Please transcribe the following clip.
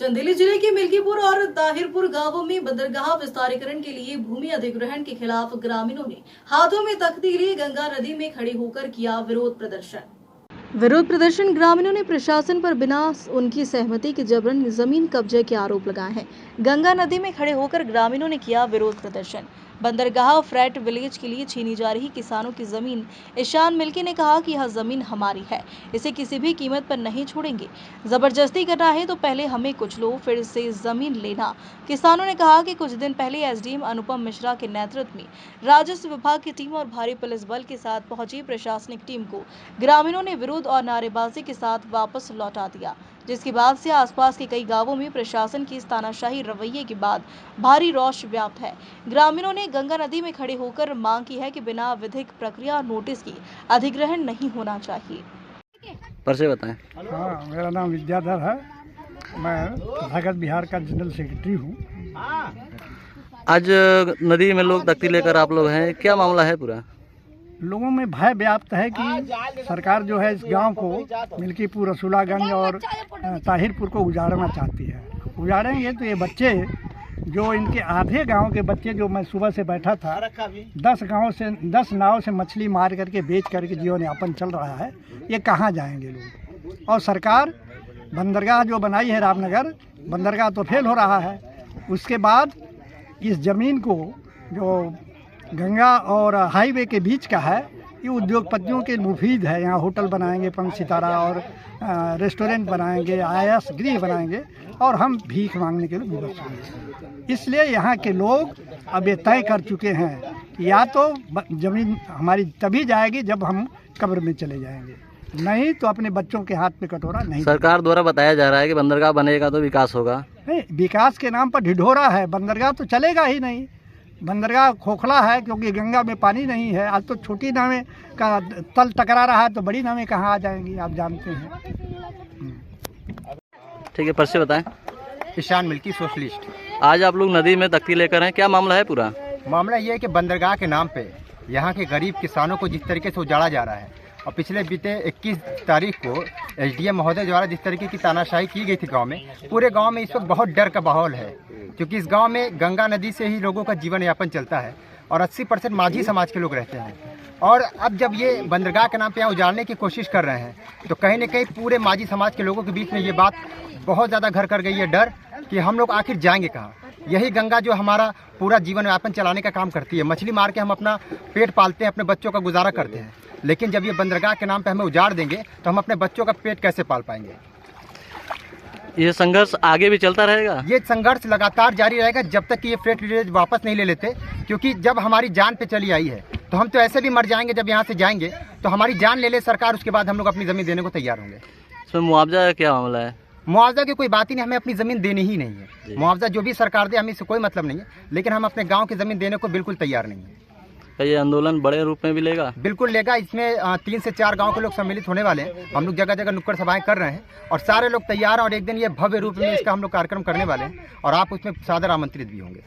चंदेली जिले के मिल्कीपुर और ताहिरपुर गांवों में बंदरगाह विस्तारीकरण के लिए भूमि अधिग्रहण के खिलाफ ग्रामीणों ने हाथों में तख्ती लिए गंगा नदी में खड़े होकर किया विरोध प्रदर्शन। ग्रामीणों ने प्रशासन पर बिना उनकी सहमति के जबरन जमीन कब्जे के आरोप लगाए हैं। गंगा नदी में खड़े होकर ग्रामीणों ने किया विरोध प्रदर्शन। बंदरगाह फ्लैट विलेज के लिए छीनी जा रही किसानों की जमीन। ईशान मिल्की ने कहा कि यह जमीन हमारी है, इसे किसी भी कीमत पर नहीं छोड़ेंगे। जबरदस्ती करना है तो पहले हमें कुछ लो, फिर से जमीन लेना। किसानों ने कहा कि कुछ दिन पहले एसडीएम अनुपम मिश्रा के नेतृत्व में राजस्व विभाग की टीम और भारी पुलिस बल के साथ पहुंची प्रशासनिक टीम को ग्रामीणों ने विरोध और नारेबाजी के साथ वापस लौटा दिया, जिसके बाद से आसपास के कई गांवों में प्रशासन की इस तानाशाही रवैये के बाद भारी रोष व्याप्त है। ग्रामीणों ने गंगा नदी में खड़े होकर मांग की है कि बिना विधिक प्रक्रिया नोटिस की अधिग्रहण नहीं होना चाहिए। परिचय बताएं। हाँ, मेरा नाम विद्याधर है। मैं भगत बिहार का जनरल सेक्रेटरी हूँ। आज नदी में लोग तख्ती लेकर आप लोग हैं, क्या मामला है पूरा? लोगों में भय व्याप्त है कि सरकार जो है इस गांव को मिल्कीपुर, रसूलागंज और ताहिरपुर को उजाड़ना चाहती है। उजाड़ेंगे तो ये बच्चे जो इनके आधे गांव के बच्चे, जो मैं सुबह से बैठा था, 10 नाव से मछली मार करके बेच करके जीवन यापन चल रहा है, ये कहाँ जाएंगे लोग? और सरकार बंदरगाह जो बनाई है रामनगर, बंदरगाह तो फेल हो रहा है। उसके बाद इस ज़मीन को जो गंगा और हाईवे के बीच का है, ये उद्योगपतियों के मुफीद है। यहाँ होटल बनाएंगे 5 सितारा और रेस्टोरेंट बनाएंगे, आवास गृह बनाएंगे, और हम भीख मांगने के लिए विवश होंगे। इसलिए यहाँ के लोग अब ये तय कर चुके हैं कि या तो ज़मीन हमारी तभी जाएगी जब हम कब्र में चले जाएंगे, नहीं तो अपने बच्चों के हाथ में कटोरा नहीं। सरकार द्वारा बताया जा रहा है कि बंदरगाह बनेगा तो विकास होगा। नहीं, विकास के नाम पर ढिढोरा है। बंदरगाह तो चलेगा ही नहीं। बंदरगाह खोखला है क्योंकि गंगा में पानी नहीं है। आज तो छोटी नावें का तल टकरा रहा है तो बड़ी नावें कहाँ आ जाएंगी, आप जानते हैं। ठीक है, परिचय बताएं। ईशान मिल्की, सोशलिस्ट। आज आप लोग नदी में तख्ती लेकर हैं, क्या मामला है पूरा? मामला ये है कि बंदरगाह के नाम पे यहाँ के गरीब किसानों को जिस तरीके से उजाड़ा जा रहा है, और पिछले बीते 21 तारीख को एसडीएम महोदय द्वारा जिस तरीके की तानाशाही की गई थी गांव में, पूरे गांव में इस वक्त बहुत डर का माहौल है, क्योंकि इस गांव में गंगा नदी से ही लोगों का जीवन यापन चलता है और 80% माझी समाज के लोग रहते हैं। और अब जब ये बंदरगाह के नाम पे यहाँ उजाड़ने की कोशिश कर रहे हैं, तो कहीं न कहीं पूरे माझी समाज के लोगों के बीच में ये बात बहुत ज़्यादा घर कर गई है, डर कि हम लोग आखिर जाएंगे कहाँ। यही गंगा जो हमारा पूरा जीवन यापन चलाने का काम करती है, मछली मार के हम अपना पेट पालते हैं, अपने बच्चों का गुजारा करते हैं, लेकिन जब ये बंदरगाह के नाम पे हमें उजाड़ देंगे तो हम अपने बच्चों का पेट कैसे पाल पाएंगे? ये संघर्ष आगे भी चलता रहेगा? ये संघर्ष लगातार जारी रहेगा जब तक कि ये फ्लैट विलेज वापस नहीं ले लेते, क्योंकि जब हमारी जान पे चली आई है तो हम तो ऐसे भी मर जाएंगे। जब यहाँ से जाएंगे तो हमारी जान ले ले सरकार, उसके बाद हम लोग अपनी ज़मीन देने को तैयार होंगे। इसमें मुआवजा का क्या मामला है? मुआवजा की कोई बात ही नहीं, हमें अपनी ज़मीन देनी ही नहीं है। मुआवजा जो भी सरकार दे, हमें इससे कोई मतलब नहीं है, लेकिन हम अपने गाँव की ज़मीन देने को बिल्कुल तैयार नहीं है। ये आंदोलन बड़े रूप में भी लेगा? बिल्कुल लेगा। इसमें 3 से 4 गांव के लोग सम्मिलित होने वाले हैं। हम लोग जगह जगह नुक्कड़ सभाएं कर रहे हैं और सारे लोग तैयार हैं, और एक दिन ये भव्य रूप में इसका हम लोग कार्यक्रम करने वाले हैं, और आप उसमें सादर आमंत्रित भी होंगे।